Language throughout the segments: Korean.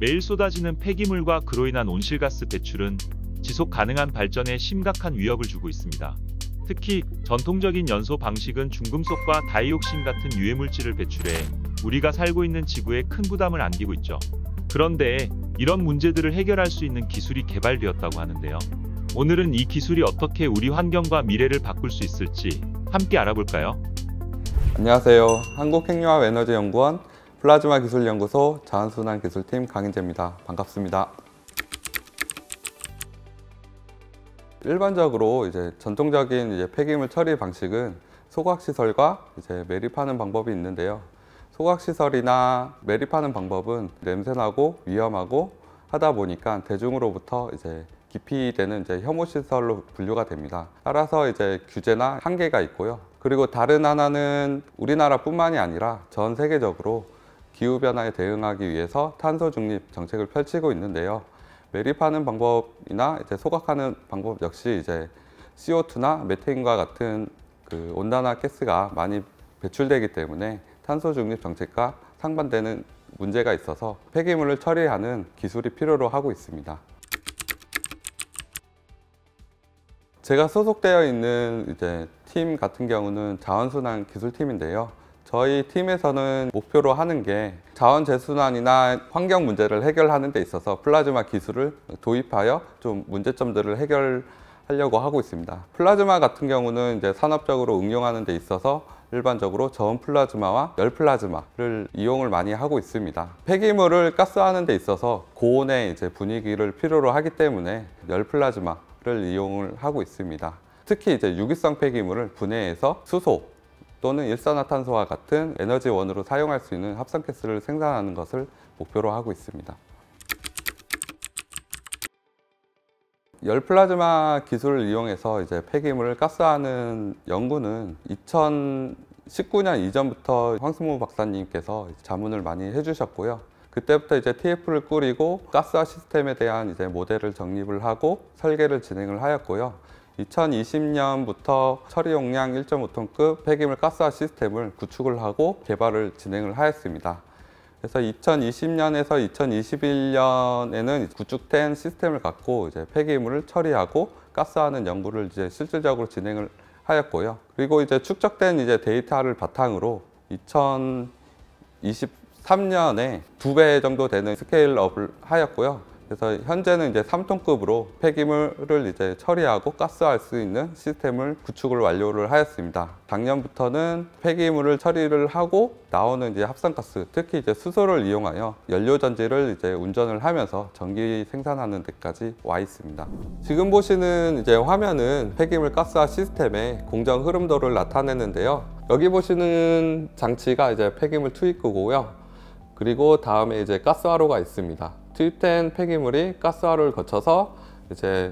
매일 쏟아지는 폐기물과 그로 인한 온실가스 배출은 지속 가능한 발전에 심각한 위협을 주고 있습니다. 특히 전통적인 연소 방식은 중금속과 다이옥신 같은 유해물질을 배출해 우리가 살고 있는 지구에 큰 부담을 안기고 있죠. 그런데 이런 문제들을 해결할 수 있는 기술이 개발되었다고 하는데요. 오늘은 이 기술이 어떻게 우리 환경과 미래를 바꿀 수 있을지 함께 알아볼까요? 안녕하세요. 한국핵융합에너지연구원 플라즈마기술연구소 자원순환기술팀 강인재입니다. 반갑습니다. 일반적으로 전통적인 폐기물 처리 방식은 소각시설과 매립하는 방법이 있는데요. 소각시설이나 매립하는 방법은 냄새나고 위험하고 하다 보니까 대중으로부터 기피되는 혐오시설로 분류가 됩니다. 따라서 규제나 한계가 있고요. 그리고 다른 하나는 우리나라뿐만이 아니라 전 세계적으로 기후변화에 대응하기 위해서 탄소 중립 정책을 펼치고 있는데요. 매립하는 방법이나 소각하는 방법 역시 CO2나 메테인과 같은 온난화 가스가 많이 배출되기 때문에 탄소 중립 정책과 상반되는 문제가 있어서 폐기물을 처리하는 기술이 필요로 하고 있습니다. 제가 소속되어 있는 팀 같은 경우는 자원순환 기술팀인데요. 저희 팀에서는 목표로 하는 게 자원 재순환이나 환경 문제를 해결하는 데 있어서 플라즈마 기술을 도입하여 좀 문제점들을 해결하려고 하고 있습니다. 플라즈마 같은 경우는 산업적으로 응용하는 데 있어서 일반적으로 저온 플라즈마와 열 플라즈마를 이용을 많이 하고 있습니다. 폐기물을 가스하는 데 있어서 고온의 분위기를 필요로 하기 때문에 열 플라즈마를 이용을 하고 있습니다. 특히 유기성 폐기물을 분해해서 수소 또는 일산화탄소와 같은 에너지원으로 사용할 수 있는 합성가스를 생산하는 것을 목표로 하고 있습니다. 열 플라즈마 기술을 이용해서 폐기물을 가스하는 연구는 2019년 이전부터 황승무 박사님께서 자문을 많이 해주셨고요. 그때부터 TF를 꾸리고 가스화 시스템에 대한 모델을 정립을 하고 설계를 진행을 하였고요. 2020년부터 처리 용량 1.5톤급 폐기물 가스화 시스템을 구축을 하고 개발을 진행을 하였습니다. 그래서 2020년에서 2021년에는 구축된 시스템을 갖고 폐기물을 처리하고 가스하는 연구를 실질적으로 진행을 하였고요. 그리고 축적된 데이터를 바탕으로 2023년에 2배 정도 되는 스케일업을 하였고요. 그래서 현재는 3톤급으로 폐기물을 처리하고 가스할 수 있는 시스템을 구축을 완료를 하였습니다. 작년부터는 폐기물을 처리를 하고 나오는 합성가스, 특히 수소를 이용하여 연료전지를 운전을 하면서 전기 생산하는 데까지 와 있습니다. 지금 보시는 화면은 폐기물 가스화 시스템의 공정 흐름도를 나타내는데요. 여기 보시는 장치가 폐기물 투입구고요. 그리고 다음에 가스화로가 있습니다. 투입된 폐기물이 가스화로를 거쳐서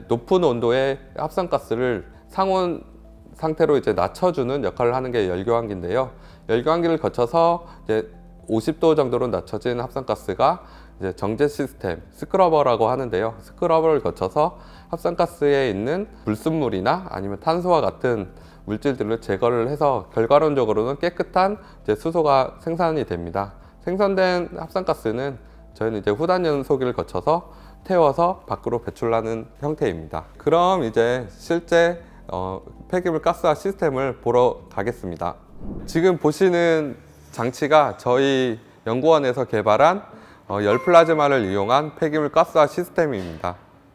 높은 온도의 합성가스를 상온 상태로 낮춰주는 역할을 하는 게 열교환기인데요. 열교환기를 거쳐서 50도 정도로 낮춰진 합성가스가 정제 시스템, 스크러버라고 하는데요. 스크러버를 거쳐서 합성가스에 있는 불순물이나 아니면 탄소와 같은 물질들을 제거를 해서 결과론적으로는 깨끗한 수소가 생산이 됩니다. 생산된 합성가스는 저희는 후단 연소기를 거쳐서 태워서 밖으로 배출하는 형태입니다. 그럼 실제 폐기물 가스화 시스템을 보러 가겠습니다. 지금 보시는 장치가 저희 연구원에서 개발한 열 플라즈마를 이용한 폐기물 가스화 시스템입니다.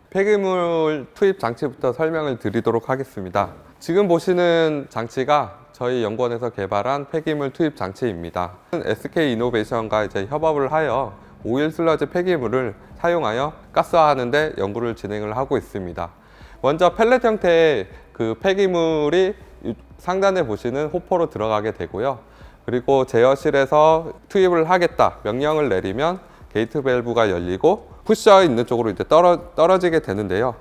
폐기물 투입 장치부터 설명을 드리도록 하겠습니다. 지금 보시는 장치가 저희 연구원에서 개발한 폐기물 투입 장치입니다. SK이노베이션과 협업을 하여 오일 슬러지 폐기물을 사용하여 가스화하는 데 연구를 진행을 하고 있습니다. 먼저 펠렛 형태의 폐기물이 상단에 보시는 호포로 들어가게 되고요. 그리고 제어실에서 투입을 하겠다 명령을 내리면 게이트 밸브가 열리고 푸셔 있는 쪽으로 떨어지게 되는데요.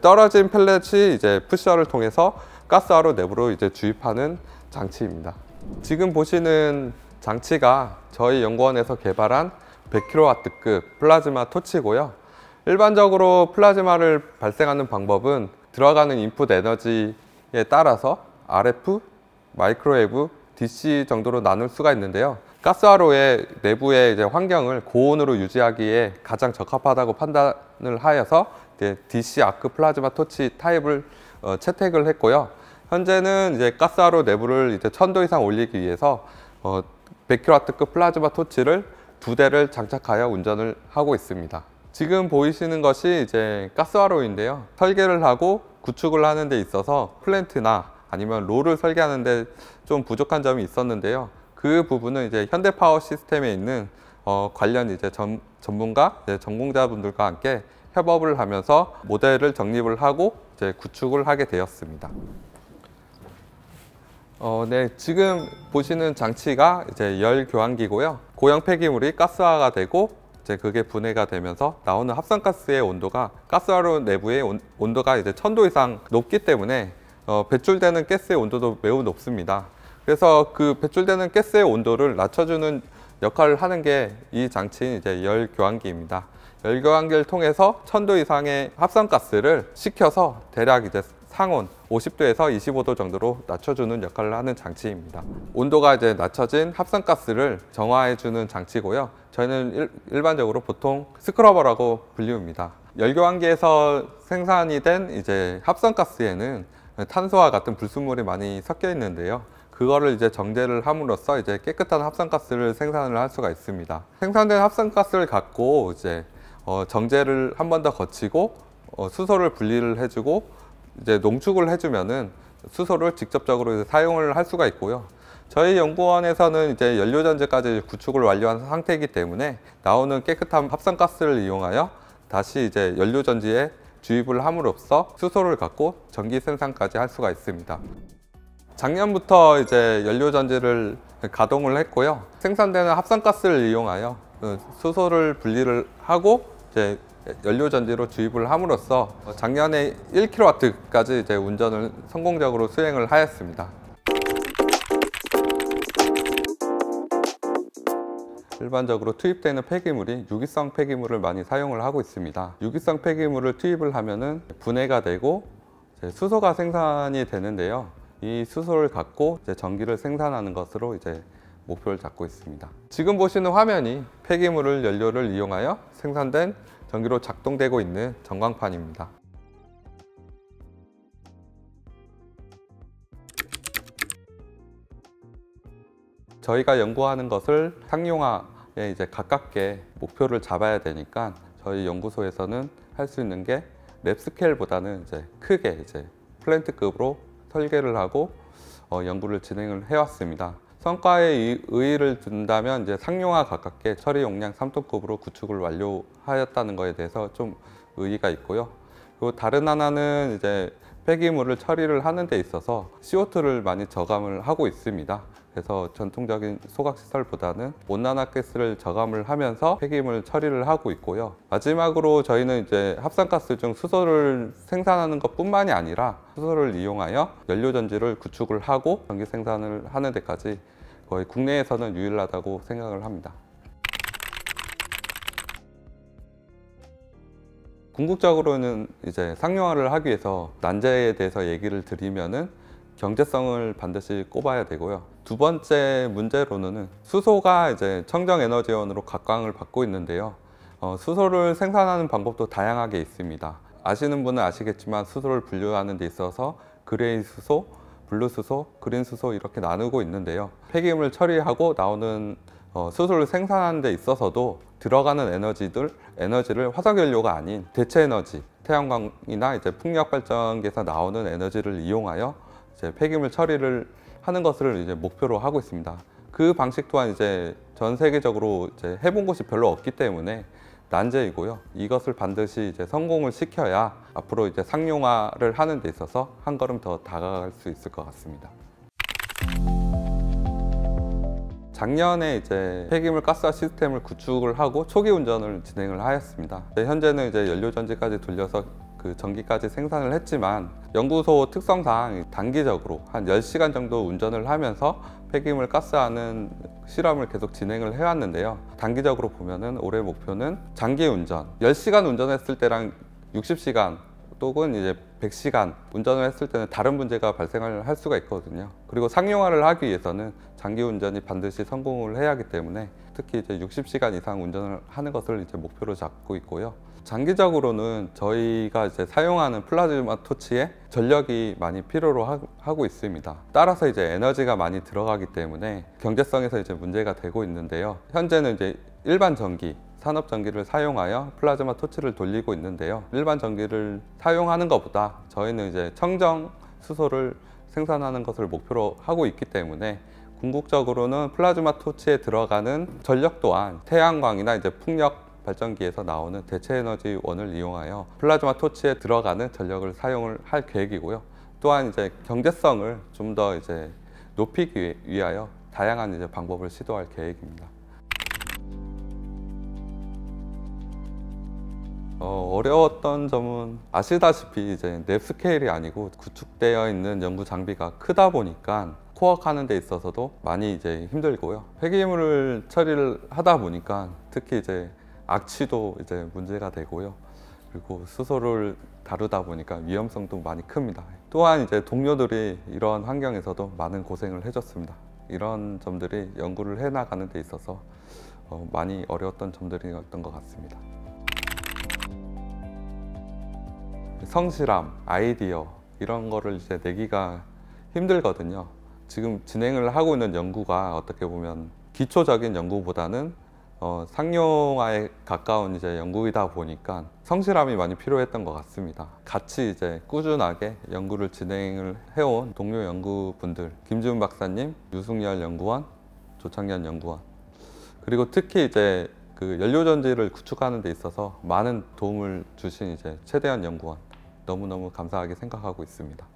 떨어진 펠렛이 푸셔를 통해서 가스화로 내부로 주입하는 장치입니다. 지금 보시는 장치가 저희 연구원에서 개발한 100kW급 플라즈마 토치고요. 일반적으로 플라즈마를 발생하는 방법은 들어가는 인풋 에너지에 따라서 RF, 마이크로웨이브, DC 정도로 나눌 수가 있는데요. 가스화로의 내부의 이제 환경을 고온으로 유지하기에 가장 적합하다고 판단을 하여서 이제 DC 아크 플라즈마 토치 타입을 채택을 했고요. 현재는 이제 가스화로 내부를 이제 1000도 이상 올리기 위해서 100kW급 플라즈마 토치를 2대를 장착하여 운전을 하고 있습니다. 지금 보이시는 것이 이제 가스화로인데요. 설계를 하고 구축을 하는 데 있어서 플랜트나 아니면 롤을 설계하는데 좀 부족한 점이 있었는데요. 그 부분은 이제 현대파워 시스템에 있는 관련 이제 전문가, 전공자분들과 함께 협업을 하면서 모델을 정립을 하고 이제 구축을 하게 되었습니다. 네, 지금 보시는 장치가 이제 열 교환기고요. 고형 폐기물이 가스화가 되고 이제 그게 분해가 되면서 나오는 합성가스의 온도가 가스화로 내부의 온도가 이제 1000도 이상 높기 때문에 배출되는 가스의 온도도 매우 높습니다. 그래서 그 배출되는 가스의 온도를 낮춰주는 역할을 하는 게 이 장치인 이제 열 교환기입니다. 열 교환기를 통해서 1000도 이상의 합성가스를 식혀서 대략 이제 상온 50도에서 25도 정도로 낮춰주는 역할을 하는 장치입니다. 온도가 이제 낮춰진 합성가스를 정화해주는 장치고요. 저희는 일반적으로 보통 스크러버라고 불립니다. 열교환기에서 생산이 된 이제 합성가스에는 탄소와 같은 불순물이 많이 섞여 있는데요. 그거를 이제 정제를 함으로써 이제 깨끗한 합성가스를 생산을 할 수가 있습니다. 생산된 합성가스를 갖고 이제 정제를 한 번 더 거치고 수소를 분리를 해주고 이제 농축을 해주면은 수소를 직접적으로 이제 사용을 할 수가 있고요. 저희 연구원에서는 이제 연료전지까지 구축을 완료한 상태이기 때문에 나오는 깨끗한 합성가스를 이용하여 다시 이제 연료전지에 주입을 함으로써 수소를 갖고 전기 생산까지 할 수가 있습니다. 작년부터 이제 연료전지를 가동을 했고요. 생산되는 합성가스를 이용하여 수소를 분리를 하고 이제 연료전지로 주입을 함으로써 작년에 1kW까지 이제 운전을 성공적으로 수행을 하였습니다. 일반적으로 투입되는 폐기물이 유기성 폐기물을 많이 사용을 하고 있습니다. 유기성 폐기물을 투입을 하면은 분해가 되고 수소가 생산이 되는데요. 이 수소를 갖고 이제 전기를 생산하는 것으로 이제 목표를 잡고 있습니다. 지금 보시는 화면이 폐기물을 연료를 이용하여 생산된 전기로 작동되고 있는 전광판입니다. 저희가 연구하는 것을 상용화에 이제 가깝게 목표를 잡아야 되니까 저희 연구소에서는 할 수 있는 게 랩 스케일보다는 이제 크게 이제 플랜트급으로 설계를 하고 연구를 진행을 해왔습니다. 성과에 의의를 둔다면 이제 상용화 가깝게 처리 용량 3톤급으로 구축을 완료하였다는 것에 대해서 좀 의의가 있고요. 그리고 다른 하나는 이제 폐기물을 처리를 하는 데 있어서 CO2를 많이 저감을 하고 있습니다. 그래서 전통적인 소각시설보다는 온난화가스를 저감을 하면서 폐기물 처리를 하고 있고요. 마지막으로 저희는 이제 합성가스 중 수소를 생산하는 것뿐만이 아니라 수소를 이용하여 연료전지를 구축을 하고 전기 생산을 하는 데까지 거의 국내에서는 유일하다고 생각을 합니다. 궁극적으로는 이제 상용화를 하기 위해서 난제에 대해서 얘기를 드리면은 경제성을 반드시 꼽아야 되고요. 두 번째 문제로는 수소가 이제 청정에너지원으로 각광을 받고 있는데요. 수소를 생산하는 방법도 다양하게 있습니다. 아시는 분은 아시겠지만 수소를 분류하는 데 있어서 그레이 수소, 블루 수소, 그린 수소 이렇게 나누고 있는데요. 폐기물 처리하고 나오는 수소를 생산하는 데 있어서도 들어가는 에너지를 화석연료가 아닌 대체 에너지, 태양광이나 이제 풍력 발전기에서 나오는 에너지를 이용하여 이제 폐기물 처리를 하는 것을 이제 목표로 하고 있습니다. 그 방식 또한 이제 전 세계적으로 이제 해본 곳이 별로 없기 때문에 난제이고요. 이것을 반드시 이제 성공을 시켜야 앞으로 이제 상용화를 하는 데 있어서 한 걸음 더 다가갈 수 있을 것 같습니다. 작년에 이제 폐기물 가스화 시스템을 구축을 하고 초기 운전을 진행을 하였습니다. 현재는 이제 연료전지까지 돌려서 그 전기까지 생산을 했지만 연구소 특성상 단기적으로 한 10시간 정도 운전을 하면서 폐기물 가스하는 실험을 계속 진행을 해왔는데요. 단기적으로 보면은 올해 목표는 장기 운전, 10시간 운전했을 때랑 60시간 또는 이제 100시간 운전을 했을 때는 다른 문제가 발생을 할 수가 있거든요. 그리고 상용화를 하기 위해서는 장기 운전이 반드시 성공을 해야 하기 때문에 특히 이제 60시간 이상 운전을 하는 것을 이제 목표로 잡고 있고요. 장기적으로는 저희가 이제 사용하는 플라즈마 토치에 전력이 많이 필요로 하고 있습니다. 따라서 이제 에너지가 많이 들어가기 때문에 경제성에서 이제 문제가 되고 있는데요. 현재는 이제 일반 전기, 산업 전기를 사용하여 플라즈마 토치를 돌리고 있는데요. 일반 전기를 사용하는 것보다 저희는 이제 청정 수소를 생산하는 것을 목표로 하고 있기 때문에 궁극적으로는 플라즈마 토치에 들어가는 전력 또한 태양광이나 이제 풍력 발전기에서 나오는 대체 에너지원을 이용하여 플라즈마 토치에 들어가는 전력을 사용을 할 계획이고요. 또한 이제 경제성을 좀 더 이제 높이기 위하여 다양한 이제 방법을 시도할 계획입니다. 어려웠던 점은 아시다시피 이제 랩 스케일이 아니고 구축되어 있는 연구 장비가 크다 보니까 코어하는 데 있어서도 많이 이제 힘들고요. 폐기물을 처리를 하다 보니까 특히 이제 악취도 이제 문제가 되고요. 그리고 수소를 다루다 보니까 위험성도 많이 큽니다. 또한 이제 동료들이 이런 환경에서도 많은 고생을 해줬습니다. 이런 점들이 연구를 해나가는 데 있어서 많이 어려웠던 점들이었던 것 같습니다. 성실함, 아이디어 이런 거를 이제 내기가 힘들거든요. 지금 진행을 하고 있는 연구가 어떻게 보면 기초적인 연구보다는 상용화에 가까운 이제 연구이다 보니까 성실함이 많이 필요했던 것 같습니다. 같이 이제 꾸준하게 연구를 진행을 해온 동료 연구분들, 김지훈 박사님, 유승열 연구원, 조창현 연구원, 그리고 특히 이제 그 연료전지를 구축하는 데 있어서 많은 도움을 주신 이제 최대한 연구원, 너무너무 감사하게 생각하고 있습니다.